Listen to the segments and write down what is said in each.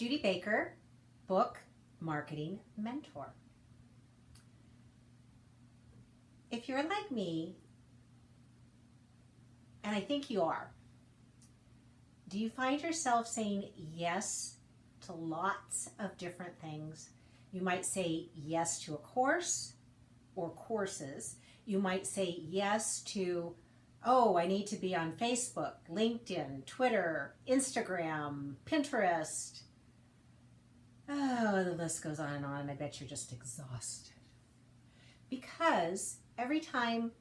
Judy Baker, Book Marketing Mentor. If you're like me, and I think you are, do you find yourself saying yes to lots of different things? You might say yes to a course or courses. You might say yes to, oh, I need to be on Facebook, LinkedIn, Twitter, Instagram, Pinterest. Oh, the list goes on, and I bet you're just exhausted. Because every time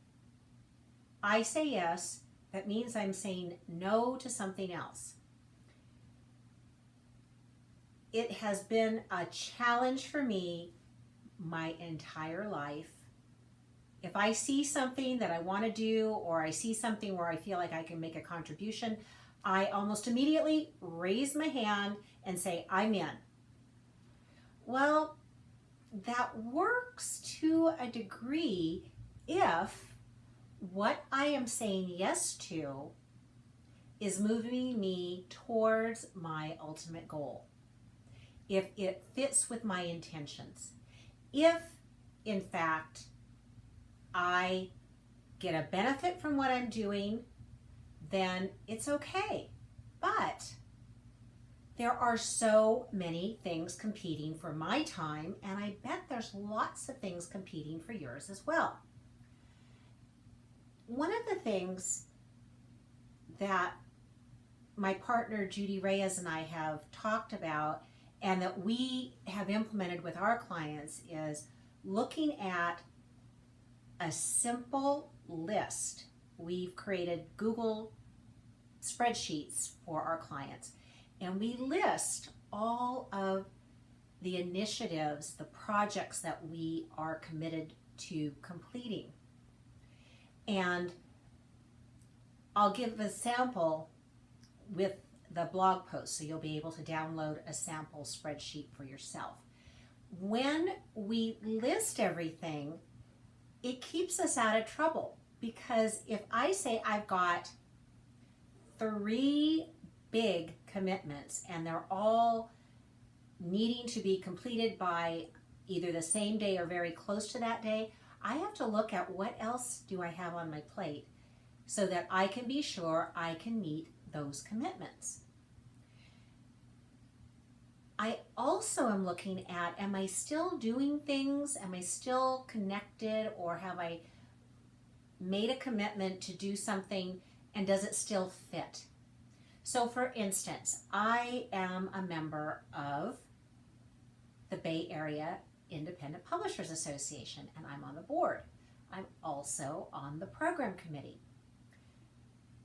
I say yes, that means I'm saying no to something else. It has been a challenge for me my entire life. If I see something that I want to do, or I see something where I feel like I can make a contribution, I almost immediately raise my hand and say, I'm in. Well, that works to a degree if what I am saying yes to is moving me towards my ultimate goal. If it fits with my intentions. If, in fact, I get a benefit from what I'm doing, then it's okay. But there are so many things competing for my time, and I bet there's lots of things competing for yours as well. One of the things that my partner Judy Reyes and I have talked about, and that we have implemented with our clients, is looking at a simple list. We've created Google spreadsheets for our clients, and we list all of the initiatives, the projects that we are committed to completing. And I'll give a sample with the blog post, so you'll be able to download a sample spreadsheet for yourself. When we list everything, it keeps us out of trouble, because if I say I've got 3 big commitments and they're all needing to be completed by either the same day or very close to that day, I have to look at what else do I have on my plate so that I can be sure I can meet those commitments. I also am looking at, am I still doing things? Am I still connected, or have I made a commitment to do something, and does it still fit? So for instance, I am a member of the Bay Area Independent Publishers Association, and I'm on the board. I'm also on the program committee.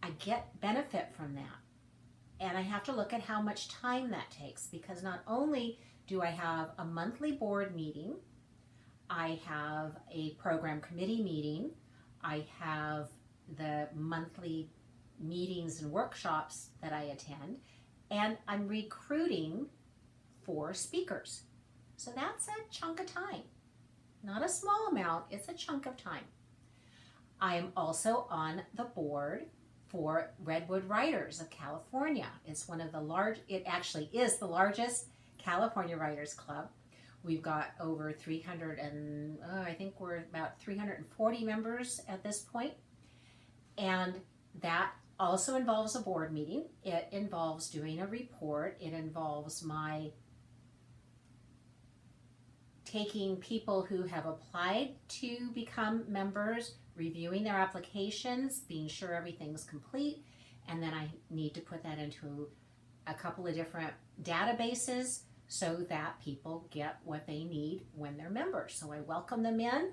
I get benefit from that. And I have to look at how much time that takes, because not only do I have a monthly board meeting, I have a program committee meeting, I have the monthly meetings and workshops that I attend, and I'm recruiting for speakers. So that's a chunk of time. Not a small amount, it's a chunk of time. I am also on the board for Redwood Writers of California. It's one of the it actually is the largest California Writers Club. We've got over 300 and I think we're about 340 members at this point. And that also involves a board meeting. It involves doing a report. It involves my taking people who have applied to become members, reviewing their applications, being sure everything's complete, and then I need to put that into a couple of different databases so that people get what they need when they're members. So I welcome them in,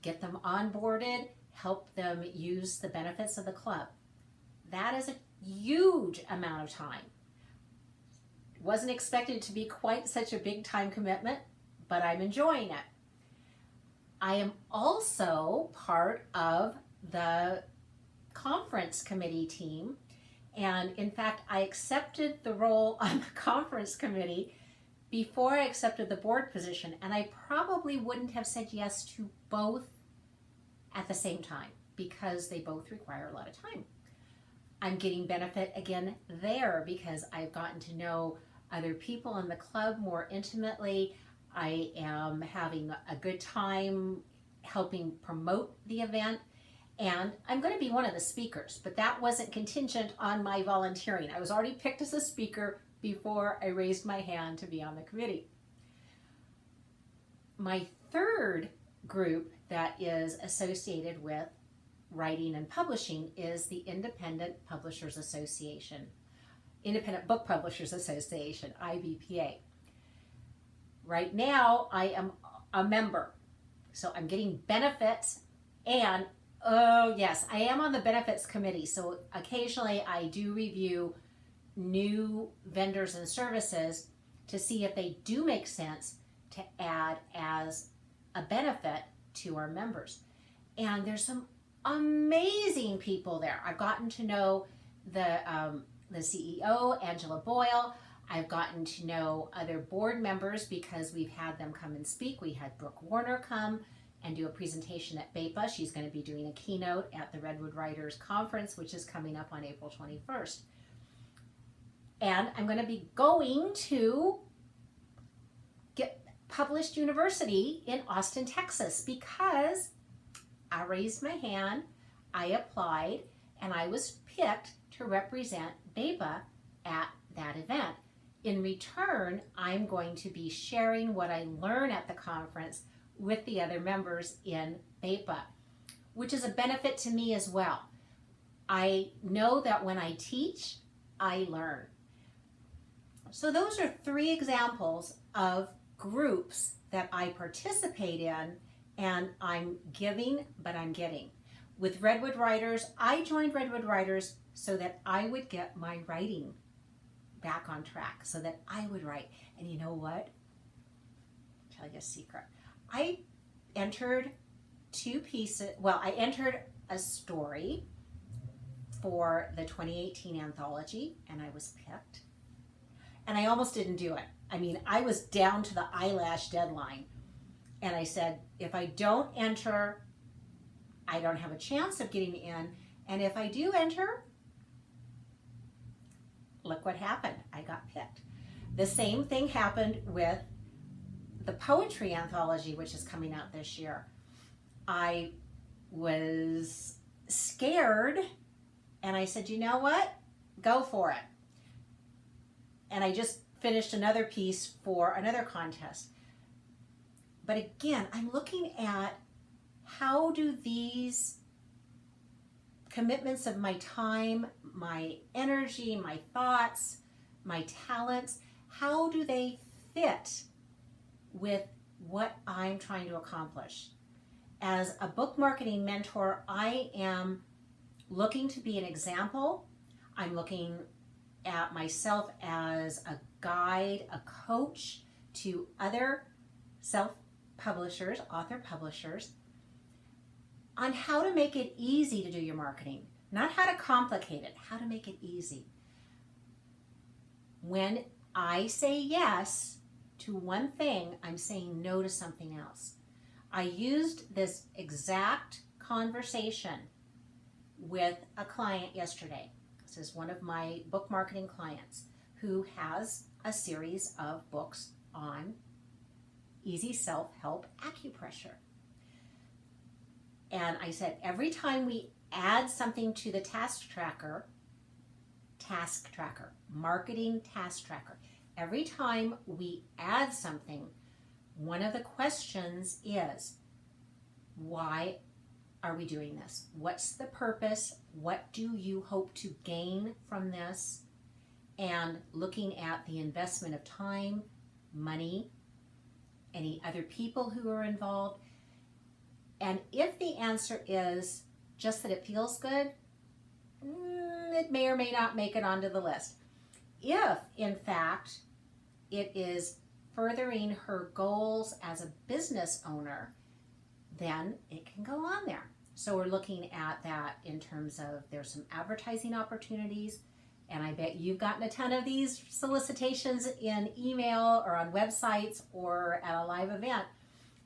get them onboarded, help them use the benefits of the club. That is a huge amount of time. Wasn't expected to be quite such a big time commitment, but I'm enjoying it. I am also part of the conference committee team, and in fact I accepted the role on the conference committee before I accepted the board position, and I probably wouldn't have said yes to both at the same time because they both require a lot of time. I'm getting benefit again there because I've gotten to know other people in the club more intimately. I am having a good time helping promote the event. And I'm going to be one of the speakers, but that wasn't contingent on my volunteering. I was already picked as a speaker before I raised my hand to be on the committee. My third group that is associated with writing and publishing is the Independent Publishers Association, Independent Book Publishers Association, IBPA. Right now, I am a member, so I'm getting benefits, and oh yes, I am on the benefits committee, so occasionally I do review new vendors and services to see if they do make sense to add as a benefit to our members. And there's some amazing people there. I've gotten to know the CEO, Angela Boyle. I've gotten to know other board members because we've had them come and speak. We had Brooke Warner come and do a presentation at BEPA. She's going to be doing a keynote at the Redwood Writers Conference, which is coming up on April 21st. And I'm going to be going to Get Published University in Austin, Texas, because I raised my hand, I applied, and I was picked to represent BEPA at that event. In return, I'm going to be sharing what I learn at the conference with the other members in BEPA, which is a benefit to me as well. I know that when I teach, I learn. So those are 3 examples of groups that I participate in, and I'm giving, but I'm getting. With Redwood Writers, I joined Redwood Writers so that I would get my writing back on track, so that I would write. And you know what? I'll tell you a secret. I entered 2 pieces, well, I entered a story for the 2018 anthology, and I was picked. And I almost didn't do it. I mean, I was down to the eyelash deadline. And I said, if I don't enter, I don't have a chance of getting in. And if I do enter, look what happened. I got picked. The same thing happened with the poetry anthology, which is coming out this year. I was scared, and I said, you know what? Go for it. And I just finished another piece for another contest. But again, I'm looking at how do these commitments of my time, my energy, my thoughts, my talents, how do they fit with what I'm trying to accomplish? As a book marketing mentor, I am looking to be an example. I'm looking at myself as a guide, a coach to other self-publishers, author publishers, on how to make it easy to do your marketing. Not how to complicate it, how to make it easy. When I say yes to one thing, I'm saying no to something else. I used this exact conversation with a client yesterday. This is one of my book marketing clients who has a series of books on easy self-help acupressure. And I said, every time we add something to the task tracker, marketing task tracker, every time we add something, one of the questions is, why are we doing this? What's the purpose? What do you hope to gain from this? And looking at the investment of time, money, any other people who are involved. And if the answer is just that it feels good, it may or may not make it onto the list. If, in fact, it is furthering her goals as a business owner, then it can go on there. So we're looking at that in terms of there's some advertising opportunities, and I bet you've gotten a ton of these solicitations in email or on websites or at a live event.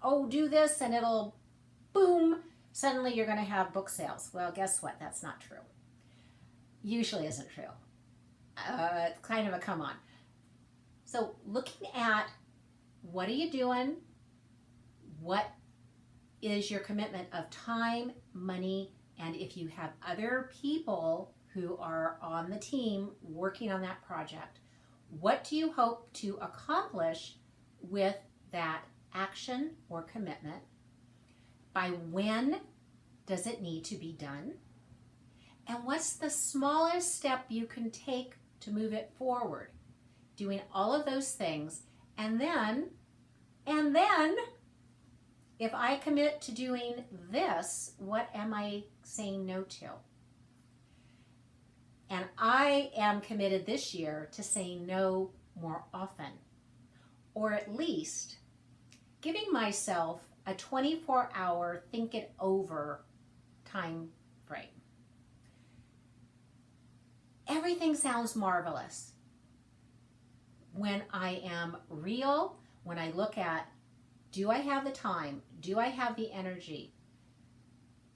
Oh, do this and it'll, boom, suddenly you're going to have book sales. Well, guess what? That's not true. Usually isn't true. It's kind of a come on. So looking at what are you doing? What is your commitment of time, money, and if you have other people who are on the team working on that project, what do you hope to accomplish with that action or commitment? By when does it need to be done? And what's the smallest step you can take to move it forward? Doing all of those things. And then, if I commit to doing this, what am I saying no to? And I am committed this year to saying no more often, or at least giving myself a 24-hour think it over time frame. Everything sounds marvelous when I am real, when I look at, do I have the time? Do I have the energy?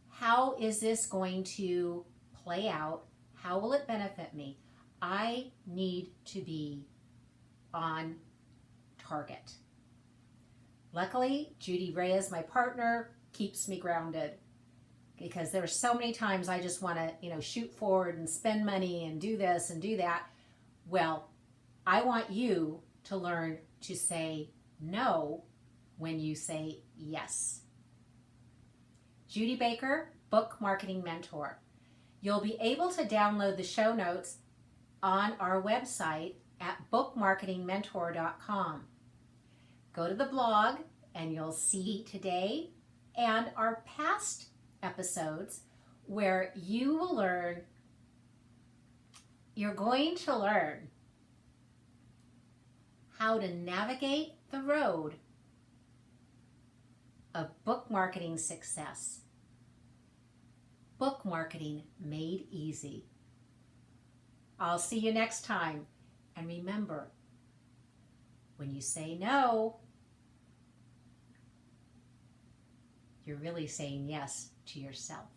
How is this going to play out? How will it benefit me? I need to be on target. Luckily, Judy Reyes, my partner, keeps me grounded, because there are so many times I just want to, shoot forward and spend money and do this and do that. Well, I want you to learn to say no when you say yes. Judy Baker, Book Marketing Mentor. You'll be able to download the show notes on our website at bookmarketingmentor.com. Go to the blog and you'll see today and our past episodes where you're going to learn how to navigate the road of book marketing success. Book marketing made easy. I'll see you next time. And remember, when you say no, you're really saying yes to yourself.